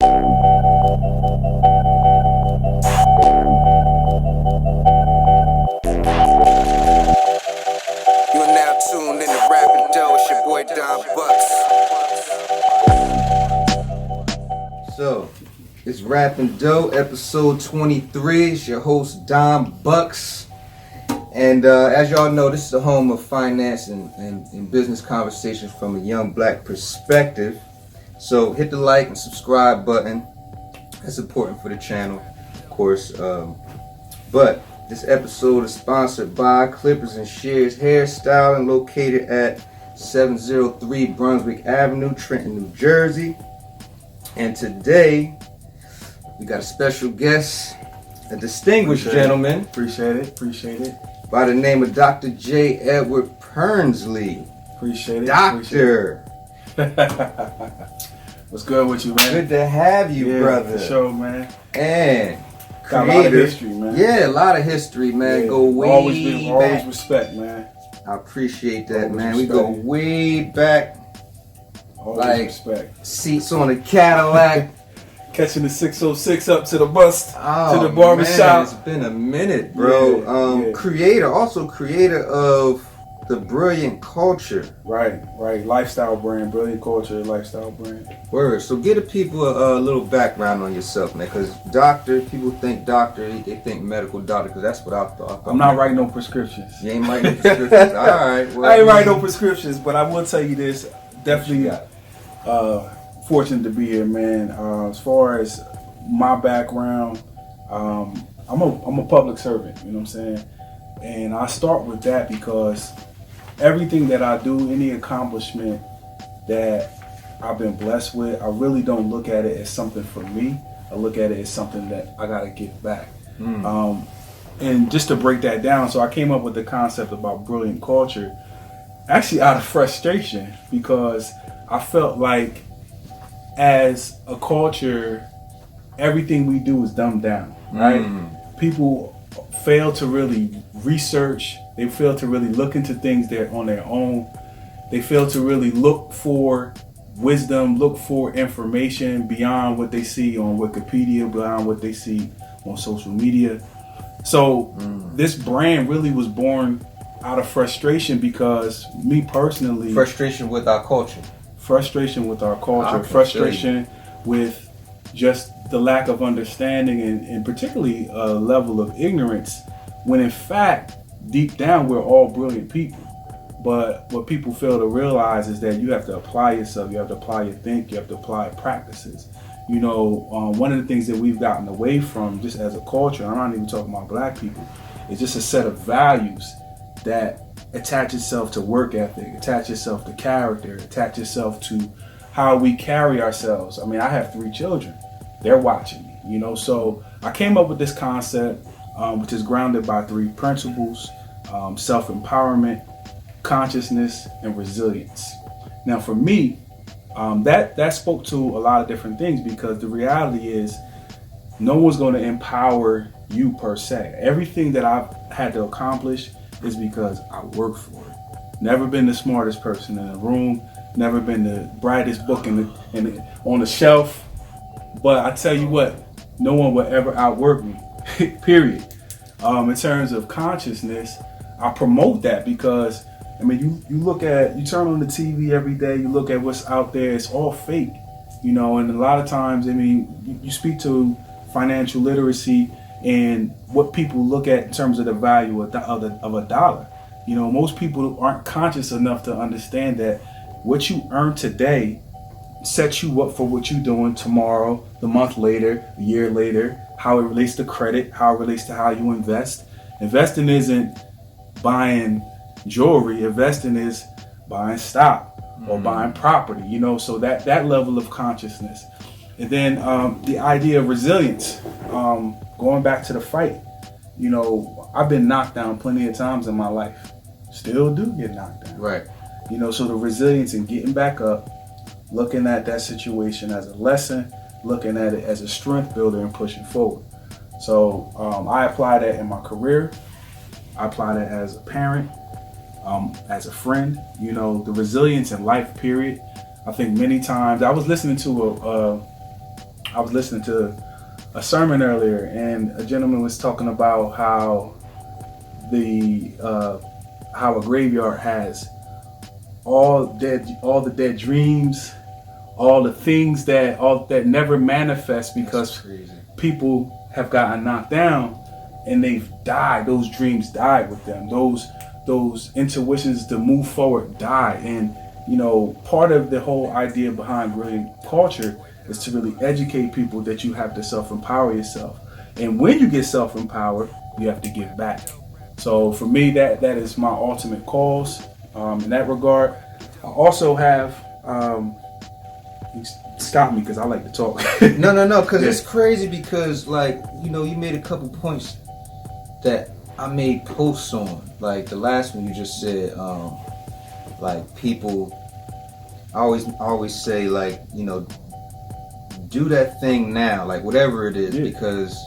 You are now tuned in to Rappin Dough. It's your boy Don Bucks. So, it's Rappin Dough, episode 23. It's your host Don Bucks. And as y'all know, this is the home of finance and business conversations from a young black perspective. So hit the like and subscribe button. That's important for the channel, of course. But this episode is sponsored by Clippers and Shears Hairstyling, located at 703 Brunswick Avenue, Trenton, New Jersey. And today, we got a special guest, a distinguished gentleman. Appreciate it. By the name of Dr. J. Edward Purnsley. Appreciate it. Doctor. What's good with you, man? Good to have you, brother. For sure, man. And got a lot of history, man. Yeah, a lot of history, man. Yeah. Go way back. Always respect, man. I appreciate that, Always man. respect. We go way back. Always Like, respect. Seats on a Cadillac. Catching the 606 up to the bus, Oh, to the barbershop. Man, it's been a minute, bro. Yeah. Creator of the Brilliant Culture. Right. Lifestyle brand, Brilliant Culture, lifestyle brand. Word. So give the people a little background on yourself, man. Because doctor, people think doctor, they think medical doctor, because that's what I thought. I'm not writing no prescriptions. You ain't writing no prescriptions. All right. Well, I ain't writing no prescriptions, but I will tell you this. Definitely fortunate to be here, man. As far as my background, I'm a public servant, you know what I'm saying? And I start with that because everything that I do, any accomplishment that I've been blessed with, I really don't look at it as something for me. I look at it as something that I gotta give back. And just to break that down, so I came up with the concept about Brilliant Culture actually out of frustration, because I felt like as a culture, everything we do is dumbed down, right? People fail to really research. They fail to really look into things there on their own. They fail to really look for wisdom, look for information beyond what they see on Wikipedia, beyond what they see on social media. So this brand really was born out of frustration, because me personally... Frustration with our culture. Frustration with our culture, frustration with just the lack of understanding, and particularly a level of ignorance, when in fact, deep down, we're all brilliant people. But what people fail to realize is that you have to apply yourself, you have to apply your think, you have to apply practices. You know, one of the things that we've gotten away from just as a culture, and I'm not even talking about black people, is just a set of values that attach itself to work ethic, attach itself to character, attach itself to how we carry ourselves. I mean, I have 3 children. They're watching me, you know. So I came up with this concept, which is grounded by 3 principles: self-empowerment, consciousness, and resilience. Now, for me, that spoke to a lot of different things, because the reality is no one's going to empower you per se. Everything that I've had to accomplish is because I work for it. Never been the smartest person in the room, never been the brightest book on the shelf, but I tell you what, no one will ever outwork me, period. In terms of consciousness, I promote that because, I mean, you turn on the TV every day, you look at what's out there, it's all fake, you know, and a lot of times, I mean, you speak to financial literacy and what people look at in terms of the value of a dollar. You know, most people aren't conscious enough to understand that what you earn today sets you up for what you're doing tomorrow, the month later, the year later, how it relates to credit, how it relates to how you invest. Investing isn't buying jewelry. Investing is buying stock or buying property, you know, so that level of consciousness. And then the idea of resilience, going back to the fight, you know, I've been knocked down plenty of times in my life. Still do get knocked down. Right. You know, so the resilience in getting back up, looking at that situation as a lesson, looking at it as a strength builder and pushing forward. So I apply that in my career. I apply that as a parent, as a friend, you know, the resilience in life, period. I think many times I was listening to I was listening to a sermon earlier, and a gentleman was talking about how a graveyard has all the dead dreams, all the things that never manifest because people have gotten knocked down and they've died. Those dreams died with them. Those intuitions to move forward died. And part of the whole idea behind brilliant culture is to really educate people that you have to self-empower yourself. And when you get self-empowered, you have to give back. So for me, that is my ultimate cause in that regard. I also have, stop me because I like to talk. No, because it's crazy because you made a couple points that I made posts on. Like the last one you just said, people, I always say do that thing now, whatever it is, because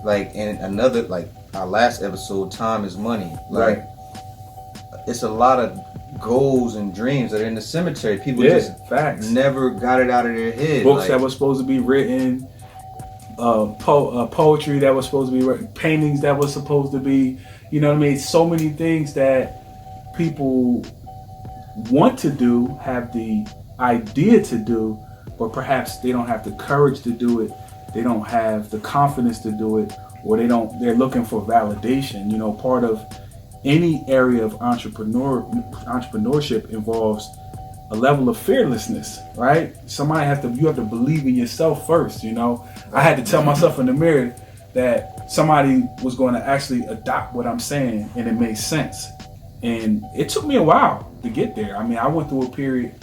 in another, our last episode, time is money. It's a lot of goals and dreams that are in the cemetery. People just never got it out of their head. Books that were supposed to be written, poetry that was supposed to be written, paintings that was supposed to be, so many things that people want to do, have the idea to do, but perhaps they don't have the courage to do it. They don't have the confidence to do it, or they're looking for validation. Part of any area of entrepreneurship involves a level of fearlessness, right? You have to believe in yourself first. I had to tell myself in the mirror that somebody was going to actually adopt what I'm saying and it made sense. And it took me a while to get there. I went through a period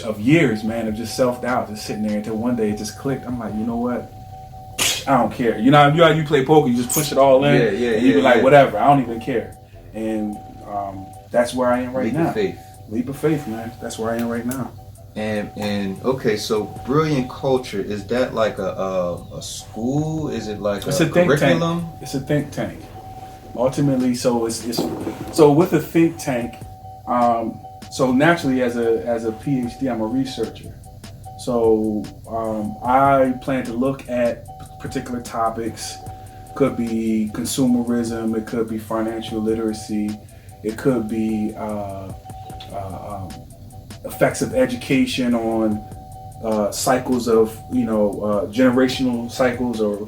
of years, man, of just self-doubt, just sitting there until one day it just clicked. I'm like, you know what? I don't care. You play poker, you just push it all in. And you be like, whatever, I don't even care. And that's where I am right now. Leap of faith, man. That's where I am right now. And okay, so Brilliant Culture, is that like a school? Is it like it's a curriculum? It's a think tank. Ultimately, so it's with a think tank. So naturally, as a PhD, I'm a researcher. So I plan to look at particular topics. Could be consumerism. It could be financial literacy. It could be effects of education on cycles of generational cycles or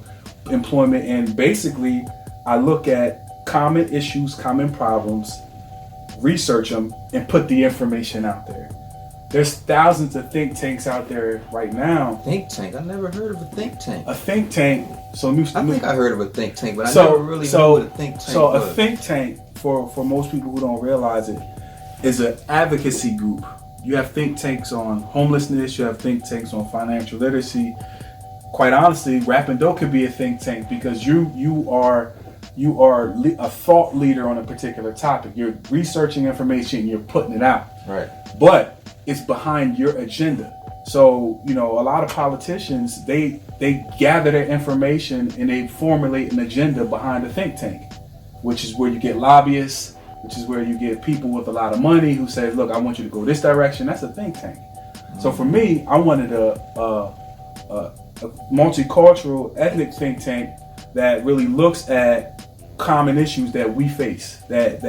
employment. And basically, I look at common issues, common problems, research them, and put the information out there. There's thousands of think tanks out there right now. Think tank? I never heard of a think tank. A think tank. I think I heard of a think tank, but I never really knew what a think tank was. A think tank, for most people who don't realize it, is an advocacy group. You have think tanks on homelessness. You have think tanks on financial literacy. Quite honestly, Rappin Dough could be a think tank because you are a thought leader on a particular topic. You're researching information, you're putting it out. Right. But it's behind your agenda. So, a lot of politicians, they gather their information and they formulate an agenda behind a think tank, which is where you get lobbyists, which is where you get people with a lot of money who say, look, I want you to go this direction. That's a think tank. Mm-hmm. So for me, I wanted a multicultural ethnic think tank that really looks at common issues that we face, that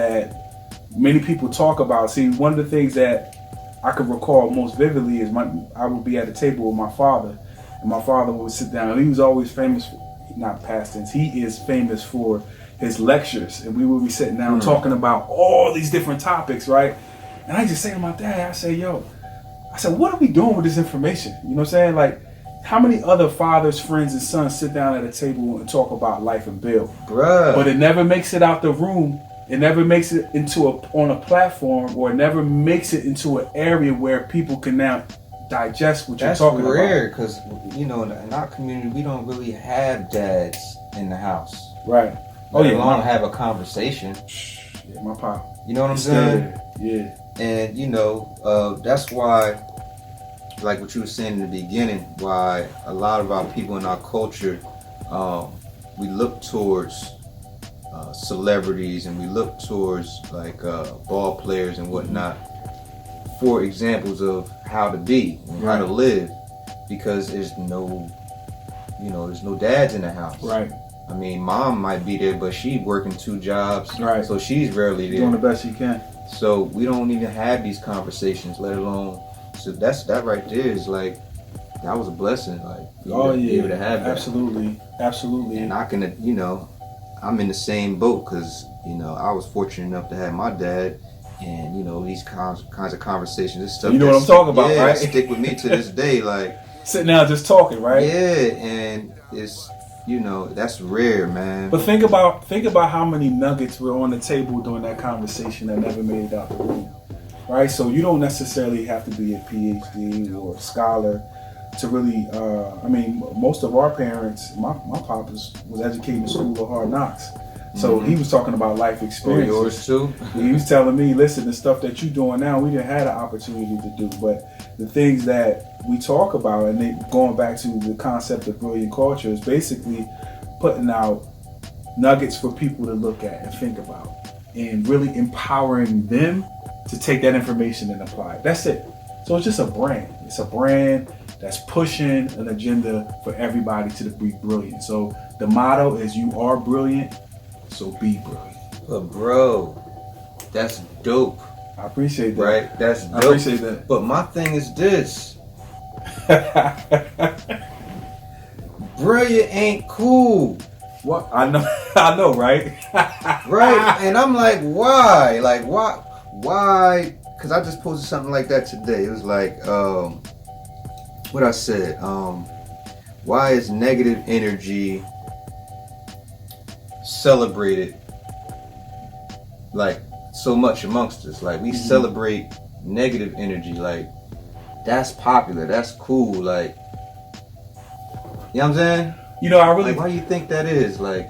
many people talk about. See, one of the things that I could recall most vividly is I would be at a table with my father, and my father would sit down. He was always famous for, not past tense, he is famous for his lectures, and we would be sitting down talking about all these different topics, right? And I just say to my dad, I said, what are we doing with this information? You know what I'm saying? Like, how many other fathers, friends, and sons sit down at a table and talk about life and build? Bruh. But it never makes it out the room. It never makes it on a platform, or it never makes it into an area where people can now digest what you're talking about. That's rare, because, in our community, we don't really have dads in the house. Right. Let alone have a conversation. Yeah, my pop. You know what I'm saying? Yeah. And, that's why, like what you were saying in the beginning, why a lot of our people in our culture, we look towards celebrities, and we look towards ball players and whatnot for examples of how to be and how to live. because there's no dads in the house. Right. I mean, mom might be there, but she working 2 jobs. Right. So she's rarely there. Doing the best she can. So we don't even have these conversations, let alone. So that right there is like, that was a blessing. Like, be able to have that. Absolutely. And I can, I'm in the same boat because, I was fortunate enough to have my dad. And, these kinds of conversations, this stuff. You know what I'm talking about, right? Stick with me to this day. Like, sitting down just talking, right? Yeah, and it's, that's rare, man. But think about how many nuggets were on the table during that conversation that never made it out the room, right? So you don't necessarily have to be a PhD or a scholar to really. Most of our parents, my pop was educated in the school of hard knocks, so he was talking about life experiences. Oh, yours too. He was telling me, listen, the stuff that you're doing now, we didn't have the opportunity to do, but the things that we talk about, and they, going back to the concept of brilliant culture, is basically putting out nuggets for people to look at and think about, and really empowering them to take that information and apply it. That's it. So it's just a brand. It's a brand that's pushing an agenda for everybody to be brilliant. So the motto is, you are brilliant, so be brilliant. But bro, that's dope. I appreciate that. Right? That's dope. I appreciate that. But my thing is this. Brilliant ain't cool. What? I know, right? Right? And I'm like, why? Like, why? Because I just posted something like that today. It was like, what I said, why is negative energy celebrated like so much amongst us? Like, we celebrate negative energy, like that's popular, that's cool, like, you know what I'm saying? I really, like, why do you think that is? Like,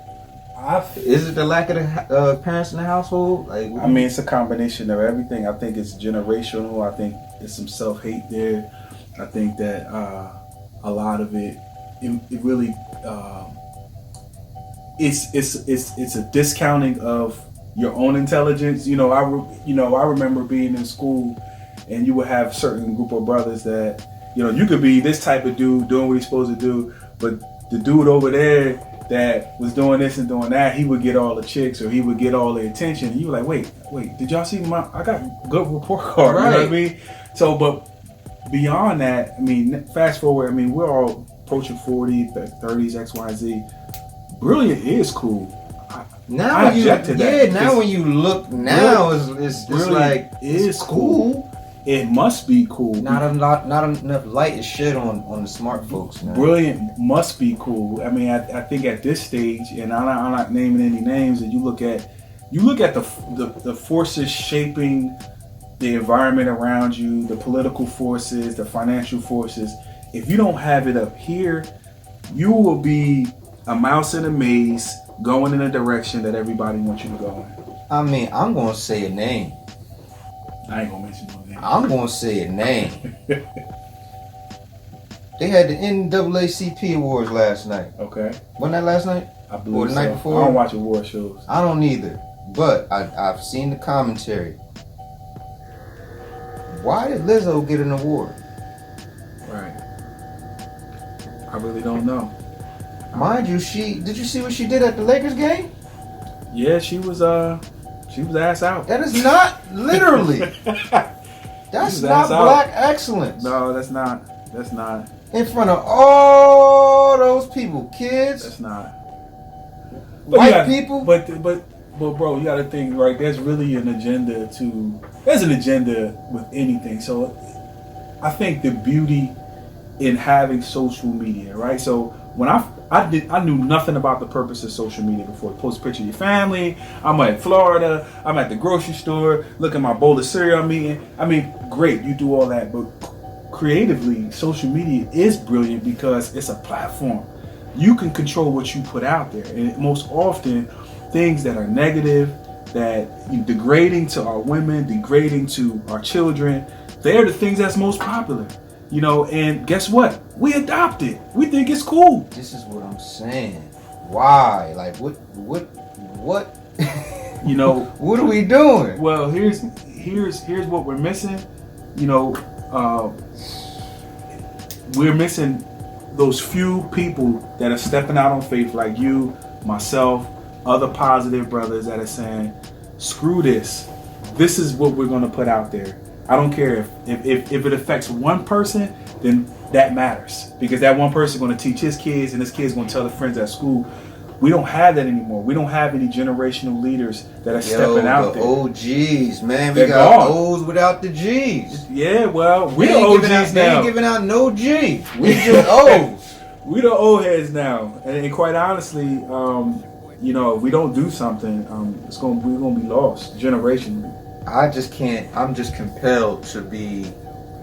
is it the lack of the parents in the household? Like, it's a combination of everything. I think it's generational. I think there's some self-hate there. I think that a lot of it really it's a discounting of your own intelligence. I remember being in school, and you would have a certain group of brothers that, you could be this type of dude doing what he's supposed to do, but the dude over there that was doing this and doing that, he would get all the chicks, or he would get all the attention. And you were like, wait, did y'all see I got a good report card, right? You know what I mean? So, but beyond that, fast forward, we're all approaching 40, 30s, X, Y, Z. Brilliant is cool. Now when you look now, it's like, it's cool. It must be cool. Not enough light is shed on the smart folks, man. Brilliant must be cool. I think at this stage, and I'm not naming any names, and you look at the forces shaping the environment around you, the political forces, the financial forces. If you don't have it up here, you will be a mouse in a maze going in a direction that everybody wants you to go in. I'm gonna say a name. I ain't gonna mention no name. I'm gonna say a name. They had the NAACP awards last night. Okay. Wasn't that last night? I believe or the night before? I don't watch award shows. I don't either. But I've seen the commentary. Why did Lizzo get an award? Right. I really don't know. Mind you, did you see what she did at the Lakers game? Yeah, she was ass out. That is not literally. That's not black excellence. No, that's not. In front of all those people, kids. That's not. White people. But bro, you got to think, right? There's really an agenda There's an agenda with anything. So I think the beauty in having social media, right? So when I knew nothing about the purpose of social media before. Post a picture of your family. I'm at Florida. I'm at the grocery store. Look at my bowl of cereal I'm eating. Great, you do all that, but creatively, social media is brilliant because it's a platform. You can control what you put out there, and most often, things that are negative, that degrading to our women, degrading to our children, they're the things that's most popular. And guess what? We adopt it. We think it's cool. This is what I'm saying. Why? Like, what? What are we doing? Well, here's what we're missing. we're missing those few people that are stepping out on faith, like you, myself, other positive brothers that are saying, screw this. This is what we're going to put out there. I don't care if it affects one person, then that matters, because that one person is going to teach his kids, and his kids going to tell their friends at school. We don't have that anymore. We don't have any generational leaders that are stepping out there. OGs, man. They're We got gone. O's without the G's. Yeah, well, we the ain't OGs giving out, now. They ain't giving out no G. We just O's. We the old heads now, and quite honestly, if we don't do something, we're gonna be lost generationally. I just can't. I'm just compelled to be.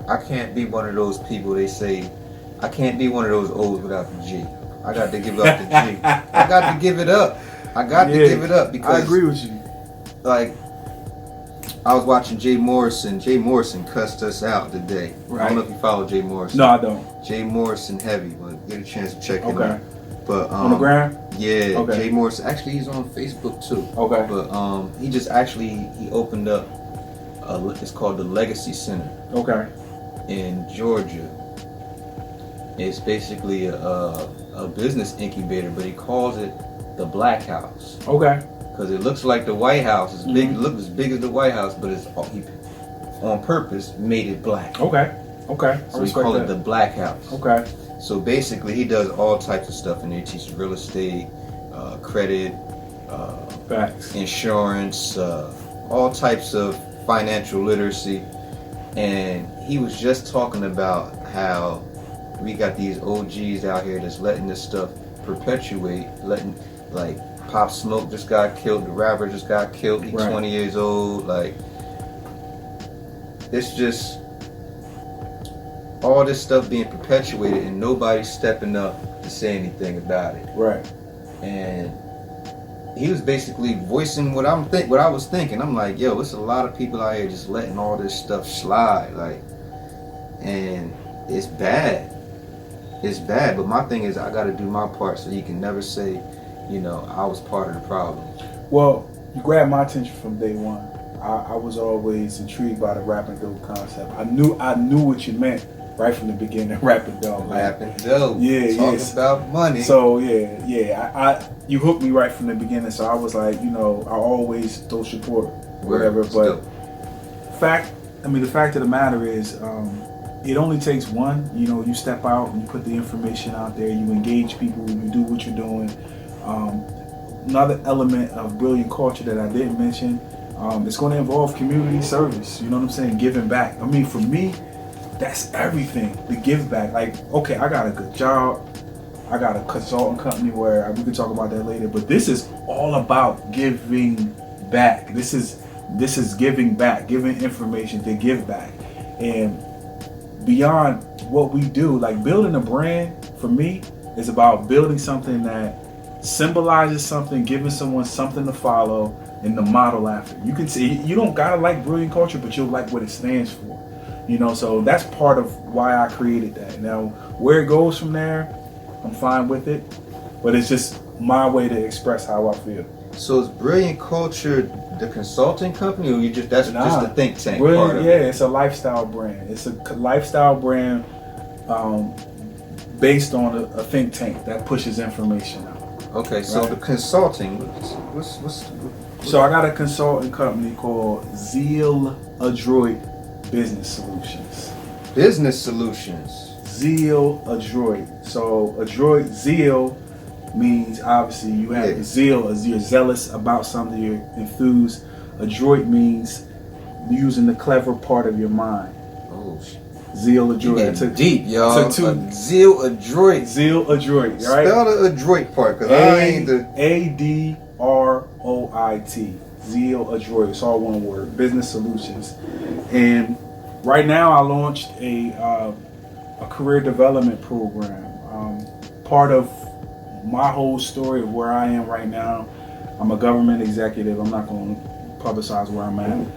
I can't be one of those people. They say I can't be one of those O's without the G. I got to give up the G. I got to give it up. I got to give it up because I agree with you. Like, I was watching Jay Morrison. Jay Morrison cussed us out today. Right. I don't know if you follow Jay Morrison. No, I don't. Jay Morrison heavy, but get a chance to check him Okay. out. But On the ground? yeah, Okay. Jay Morrison. Actually, he's on Facebook too. Okay. But he just actually opened up. It's called the Legacy Center Okay. in Georgia. It's basically a business incubator, but he calls it the Black House. Okay. Because it looks like the White House. It's big. It looks as big as the White House, but he on purpose made it black. Okay. Okay. So we call it the Black House. Okay. So basically, he does all types of stuff, and he teaches real estate, credit, Facts. insurance, all types of financial literacy. And he was just talking about how we got these OGs out here that's letting this stuff perpetuate, letting, like, Pop Smoke just got killed, the rapper just got killed, he's Right. 20 years old, like, it's just all this stuff being perpetuated and nobody stepping up to say anything about it. Right. And he was basically voicing what I was thinking. I'm like, yo, it's a lot of people out here just letting all this stuff slide, like, and it's bad. It's bad, but my thing is I got to do my part so you can never say, I was part of the problem. Well, you grabbed my attention from day one. I was always intrigued by the Rappin Dough concept. I knew what you meant right from the beginning. Rappin Dough. Rappin Dough. Yeah, Talking yes. about money. So I you hooked me right from the beginning. So I was like, I always throw support, whatever. But the fact of the matter is, it only takes one. You step out and you put the information out there. You engage people. You do what you're doing. Another element of brilliant culture that I didn't mention, it's going to involve community service. You know what I'm saying? Giving back. I mean, for me, that's everything. The give back. Like, okay, I got a good job. I got a consulting company where we can talk about that later. But this is all about giving back. This is giving back, giving information to give back. And beyond what we do, like building a brand, for me, is about building something that symbolizes something, giving someone something to follow and to model after. You can see, you don't gotta like brilliant culture, but you'll like what it stands for. So that's part of why I created that. Now, where it goes from there, I'm fine with it, but it's just my way to express how I feel. So is Brilliant Culture the consulting company, or just the think tank part of it? Yeah, it's a lifestyle brand. It's a lifestyle brand based on a think tank that pushes information out. Okay, so the consulting, So I got a consulting company called Zeal Adroit Business Solutions. Business Solutions. Zeal Adroit. So adroit, zeal means obviously you have the zeal, as you're zealous about something, you're enthused. Adroit means using the clever part of your mind. Oh, Zeal Adroit. Took deep, y'all. Zeal Adroit. Zeal Adroit, right? Spell the adroit part, because I ain't the... ADROIT. Zeal Adroit. It's all one word. Business Solutions. And right now I launched a career development program. Part of my whole story of where I am right now, I'm a government executive. I'm not going to publicize where I'm at,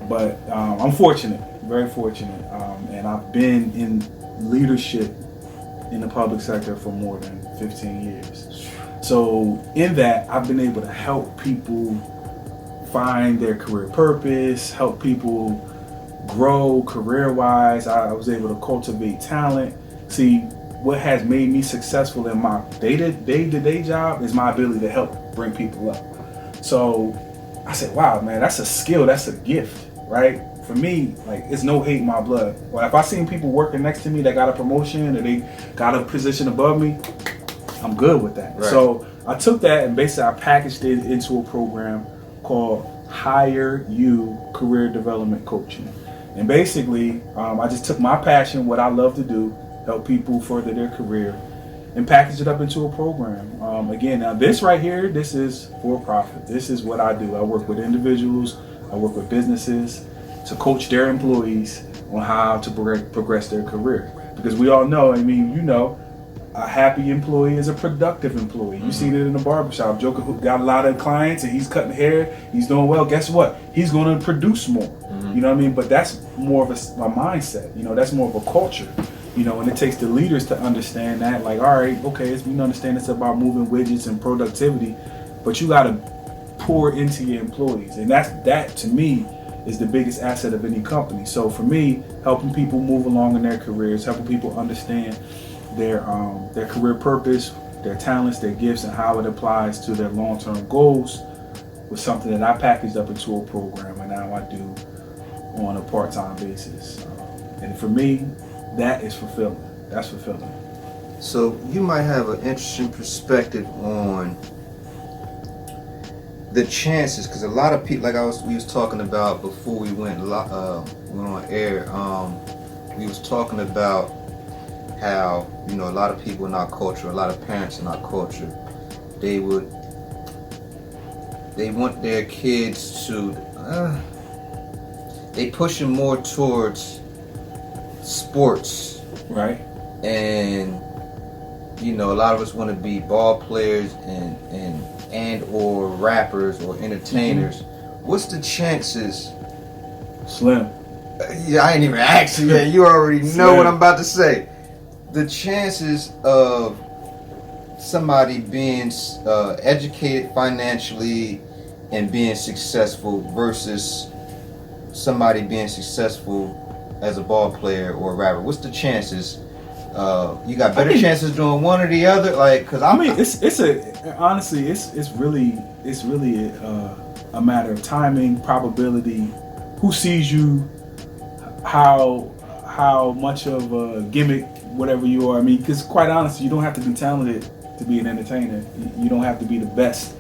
but I'm fortunate, very fortunate, and I've been in leadership in the public sector for more than 15 years. So in that, I've been able to help people find their career purpose, help people grow career-wise. I was able to cultivate talent, See, what has made me successful in my day-to-day job is my ability to help bring people up. So I said, wow, man, that's a skill, that's a gift, right? For me, like, it's no hate in my blood. Well, if I seen people working next to me that got a promotion or they got a position above me, I'm good with that. Right. So I took that and basically I packaged it into a program called Hire You Career Development Coaching. And basically, I just took my passion, what I love to do, help people further their career, and package it up into a program. Again, now this right here, this is for profit. This is what I do. I work with individuals, I work with businesses to coach their employees on how to progress their career. Because we all know, I mean, you know, a happy employee is a productive employee. You seen it in the barbershop. Joker who got a lot of clients and he's cutting hair, he's doing well. Guess what? He's going to produce more. You know what I mean? But that's more of a mindset. You know, that's more of a culture. You know, and it takes the leaders to understand that. Like, all right, okay, we understand it's about moving widgets and productivity, but you got to pour into your employees, and that to me is the biggest asset of any company. So for me, helping people move along in their careers, helping people understand their career purpose, their talents, their gifts, and how it applies to their long-term goals was something that I packaged up into a program, and now I do on a part-time basis. And for me, that is fulfilling. That's fulfilling. So you might have an interesting perspective on the chances, because a lot of people, like we was talking about before we went on air. We was talking about how, you know, a lot of people in our culture, a lot of parents in our culture, they want their kids to they push them more towards sports, right? And you know, a lot of us want to be ball players and or rappers or entertainers. What's the chances? Slim. Yeah, I ain't even asked you yet. You already know what I'm about to say. The chances of somebody being educated financially and being successful versus somebody being successful as a ball player or a rapper. What's the chances? You got better chances doing one or the other, like, because honestly, it's really a matter of timing, probability, who sees you, how much of a gimmick, whatever you are. I mean, because quite honestly, you don't have to be talented to be an entertainer. You don't have to be the best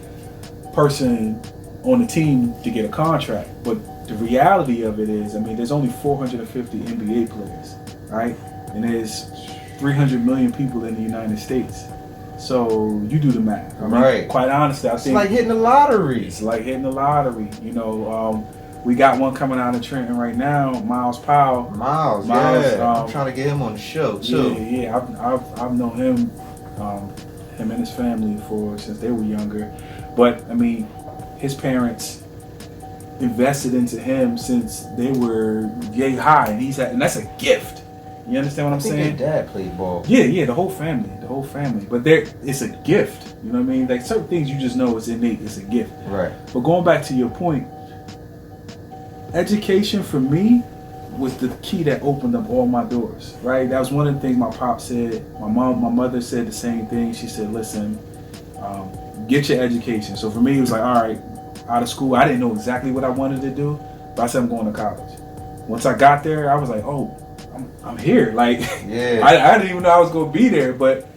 person on the team to get a contract. But the reality of it is, I mean, there's only 450 NBA players, right? And there's 300 million people in the United States. So you do the math. I mean, right. Quite honestly, I think it's like hitting the lottery. It's like hitting the lottery. You know, we got one coming out of Trenton right now, Miles Powell. Miles, yeah. I'm trying to get him on the show too. Yeah. I've known him and his family since they were younger. But I mean, his parents invested into him since they were yay high, and that's a gift. You understand what I'm saying? Their dad played ball. Yeah, the whole family. But it's a gift. You know what I mean? Like certain things you just know it's innate. It's a gift. Right. But going back to your point, education for me was the key that opened up all my doors. Right. That was one of the things my pop said. My mother said the same thing. She said, "Listen, get your education." So for me, it was like, all right, out of school, I didn't know exactly what I wanted to do, but I said I'm going to college. Once I got there, I was like, oh, I'm here. Like, yeah. I didn't even know I was going to be there, but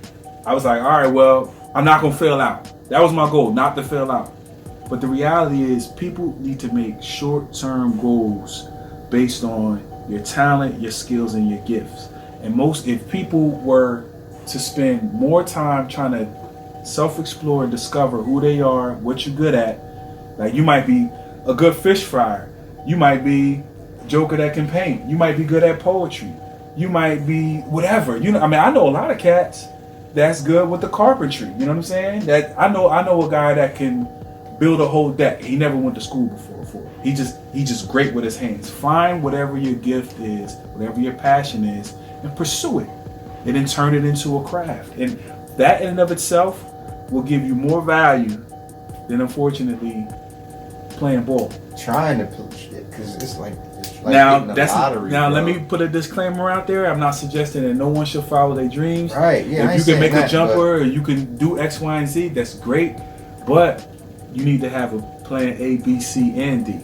I was like, all right, well, I'm not going to fail out. That was my goal, not to fail out. But the reality is people need to make short-term goals based on your talent, your skills, and your gifts. And if people were to spend more time trying to self-explore and discover who they are, what you're good at, like you might be a good fish fryer, you might be a joker that can paint, you might be good at poetry, you might be whatever. You know, I mean, I know a lot of cats that's good with the carpentry. You know what I'm saying? That I know a guy that can build a whole deck. He never went to school before. He just great with his hands. Find whatever your gift is, whatever your passion is, and pursue it, and then turn it into a craft. And that in and of itself will give you more value than, unfortunately, playing ball. Trying to, because it's like like now getting a that's lottery, now. bro. Let me put a disclaimer out there. I'm not suggesting that no one should follow their dreams. Right? Yeah. If you can make a jumper, or you can do X, Y, and Z, that's great. But you need to have a plan A, B, C, and D.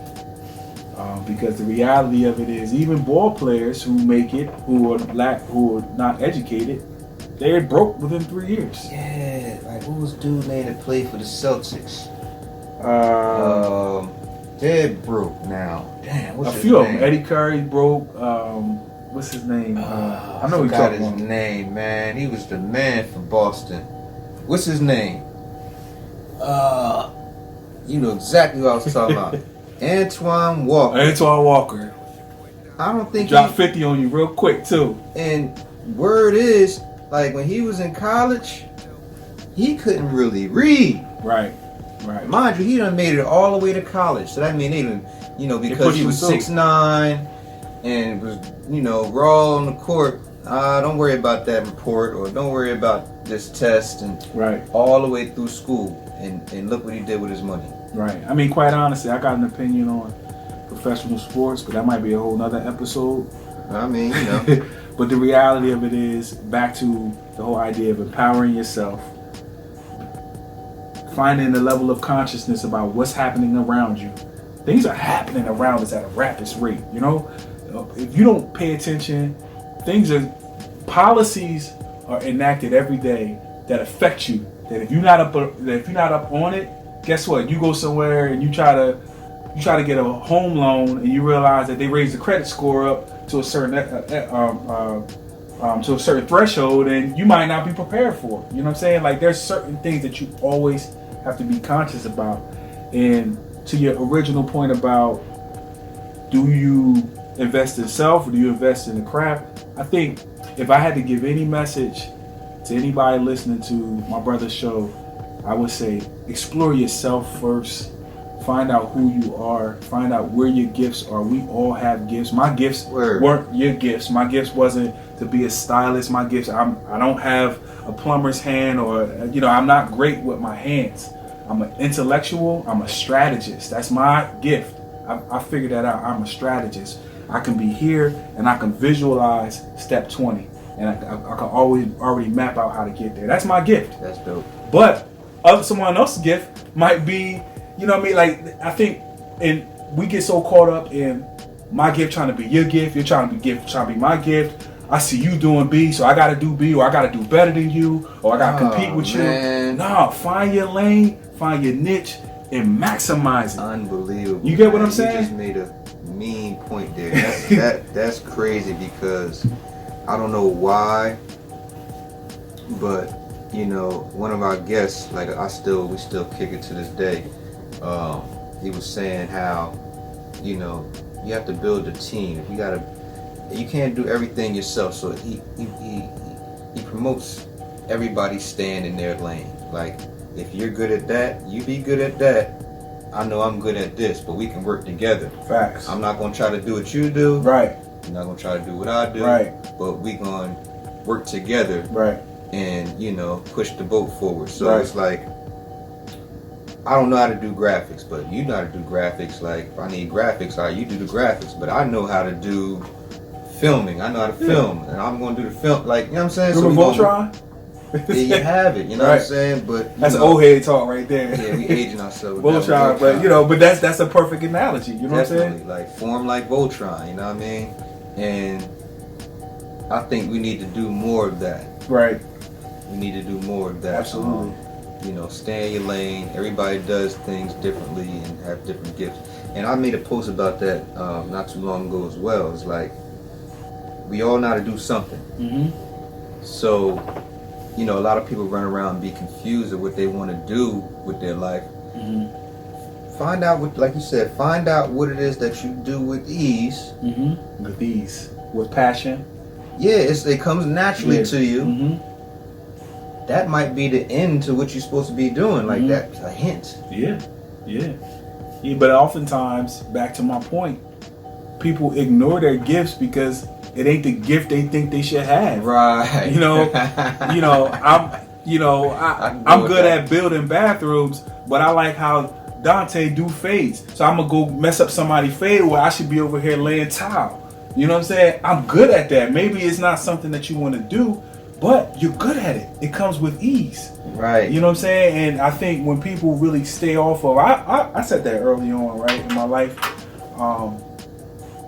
Because the reality of it is, even ball players who make it, who are not educated, they're broke within 3 years. Yeah, like what was dude name that played for the Celtics? They're broke now. Damn, what's A his few of name? them. Eddie Curry broke. What's his name? I know I he forgot talking his about. name, man. He was the man for Boston. What's his name? You know exactly what I was talking about. Antoine Walker. Antoine Walker. I don't think Drop 50 on you real quick too. And word is, like when he was in college, he couldn't really read. Right. Mind you, he done made it all the way to college. So that mean even, because he was 6'9" and was, raw on the court. Don't worry about that report, or don't worry about this test, and Right. all the way through school. And look what he did with his money. Right. I mean, quite honestly, I got an opinion on professional sports, but that might be a whole nother episode. I mean, But the reality of it is, back to the whole idea of empowering yourself, finding a level of consciousness about what's happening around you. Things are happening around us at a rapid rate. If you don't pay attention, policies are enacted every day that affect you. That if you're not up on it, guess what? You go somewhere and you try to get a home loan, and you realize that they raise the credit score up to a certain threshold, and you might not be prepared for it. You know what I'm saying? Like, there's certain things that you always have to be conscious about. And to your original point about, do you invest in self or do you invest in the craft? I think if I had to give any message to anybody listening to my brother's show, I would say explore yourself first. Find out who you are. Find out where your gifts are. We all have gifts. My gifts weren't your gifts. My gifts wasn't to be a stylist. My gifts, I don't have a plumber's hand, or I'm not great with my hands. I'm an intellectual. I'm a strategist. That's my gift. I figured that out. I'm a strategist. I can be here and I can visualize step 20, and I can already map out how to get there. That's my gift. That's dope. But someone else's gift might be, like, I think, and we get so caught up in my gift trying to be your gift, you're trying to be my gift. I see you doing B, so I gotta do B, or I gotta do better than you, or I gotta compete with man. you. No, find your lane, find your niche, and maximize it. Unbelievable. You get what I'm You saying? just made a mean point there. That's crazy, because I don't know why, but one of our guests, like we still kick it to this day. He was saying how, you have to build a team. You can't do everything yourself. So he promotes everybody staying in their lane. Like, if you're good at that, you be good at that. I know I'm good at this, but we can work together. Facts. I'm not gonna try to do what you do. Right. I'm not gonna try to do what I do. Right. But we gonna work together. Right. And push the boat forward. So Right. It's like, I don't know how to do graphics, but you know how to do graphics. Like, if I need graphics, all right, you do the graphics. But I know how to do filming. I know how to film, and I'm going to do the film. Like, you know what I'm saying? Remember Voltron? There you have it. You know what I'm saying? But that's old head talk right there. Yeah, we aging ourselves. Voltron, but that's a perfect analogy. You know what I'm saying? Like, form like Voltron. You know what I mean? And I think we need to do more of that. Right. We need to do more of that. Absolutely. Stay in your lane. Everybody does things differently and have different gifts. And I made a post about that not too long ago as well. It's like, we all know how to do something. Mm-hmm. So, a lot of people run around and be confused of what they want to do with their life. Mm-hmm. Find out what, like you said, find out what it is that you do with ease. Mm-hmm. With ease. With passion. Yeah, it comes naturally to you. Mm-hmm. That might be the end to what you're supposed to be doing. Like, that's a hint. Yeah. But oftentimes, back to my point, people ignore their gifts because it ain't the gift they think they should have. Right. I'm good at building bathrooms, but I like how Dante do fades. So I'm gonna go mess up somebody's fade where I should be over here laying tile. You know what I'm saying? I'm good at that. Maybe it's not something that you want to do, but you're good at it. It comes with ease. Right. You know what I'm saying? And I think when people really stay off of, I said that early on, right, in my life.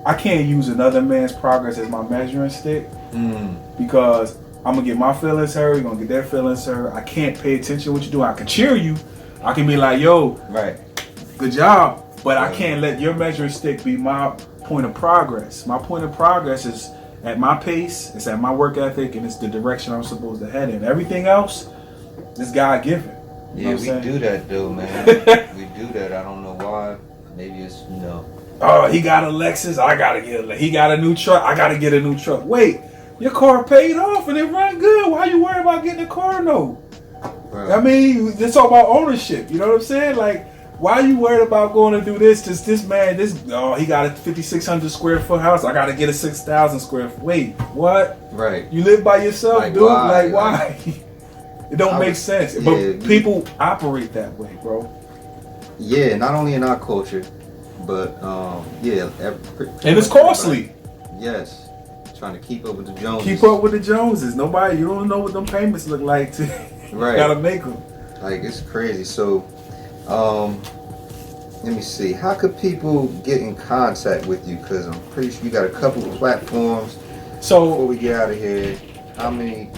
I can't use another man's progress as my measuring stick because I'm gonna get my feelings hurt. You're gonna get their feelings hurt. I can't pay attention to what you do. I can cheer you. I can be like, yo, right, good job. But I can't let your measuring stick be my point of progress. My point of progress is at my pace, it's at my work ethic, and it's the direction I'm supposed to head in. Everything else is God given. Yeah, we do that though, man. We do that. I don't know why. Maybe it's, you know. Oh, he got a Lexus. I gotta get a. He got a new truck. I gotta get a new truck. Wait, your car paid off and it run good. Why you worried about getting a car note? Right. I mean, it's all about ownership. You know what I'm saying? Like, why are you worried about going to do this? This man, he got a 5,600 square foot house. I gotta get a 6,000 square foot. Wait, what? Right. You live by yourself, like, dude? Why? Like, why? It don't make sense. Yeah, but people operate that way, bro. Yeah, not only in our culture, but yeah, and it's costly. Yes, trying to keep up with the Joneses. Keep up with the Joneses. Nobody, you don't know what them payments look like. Right, gotta make them. Like, it's crazy. So, let me see. How could people get in contact with you? Because I'm pretty sure you got a couple of platforms. So before we get out of here, how many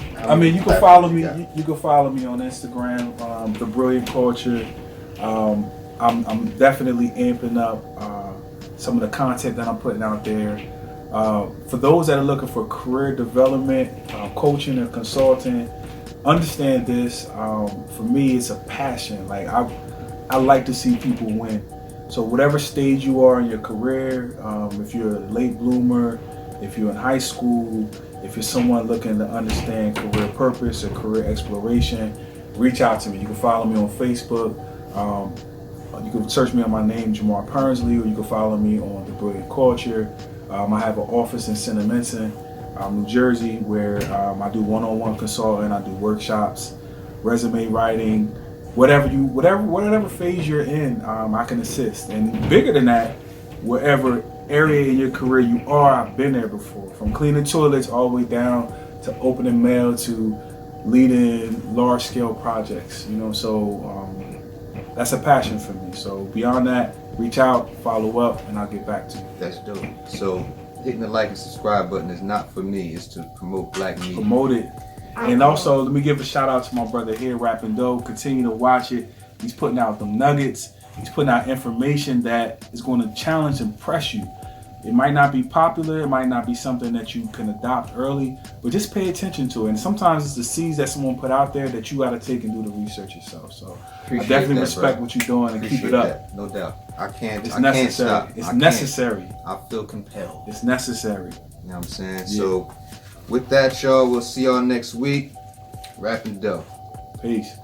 you can follow me. You can follow me on Instagram, The Brilliant Culture. I'm definitely amping up some of the content that I'm putting out there. For those that are looking for career development, coaching and consulting, understand this. For me, it's a passion. Like, I like to see people win. So whatever stage you are in your career, if you're a late bloomer, if you're in high school, if you're someone looking to understand career purpose or career exploration, reach out to me. You can follow me on Facebook. You can search me on my name, Edward Purnsley, or you can follow me on The Brilliant Culture. I have an office in Centerminson, New Jersey, where I do one-on-one consulting, I do workshops, resume writing, whatever phase you're in, I can assist. And bigger than that, wherever area in your career you are, I've been there before. From cleaning toilets all the way down to opening mail to leading large-scale projects. You know, so that's a passion for me. So beyond that, reach out, follow up, and I'll get back to you. That's dope. So hitting the like and subscribe button is not for me. It's to promote black media. Promote it. And also, let me give a shout out to my brother here, Rappin Dough. Continue to watch it. He's putting out them nuggets. He's putting out information that is going to challenge and press you. It might not be popular. It might not be something that you can adopt early, but just pay attention to it. And sometimes it's the seeds that someone put out there that you got to take and do the research yourself. So I definitely respect what you're doing and keep it up. No doubt. It's necessary. It's necessary. I feel compelled. It's necessary. You know what I'm saying? Yeah. So with that, y'all, we'll see y'all next week. Rappin Dough. Peace.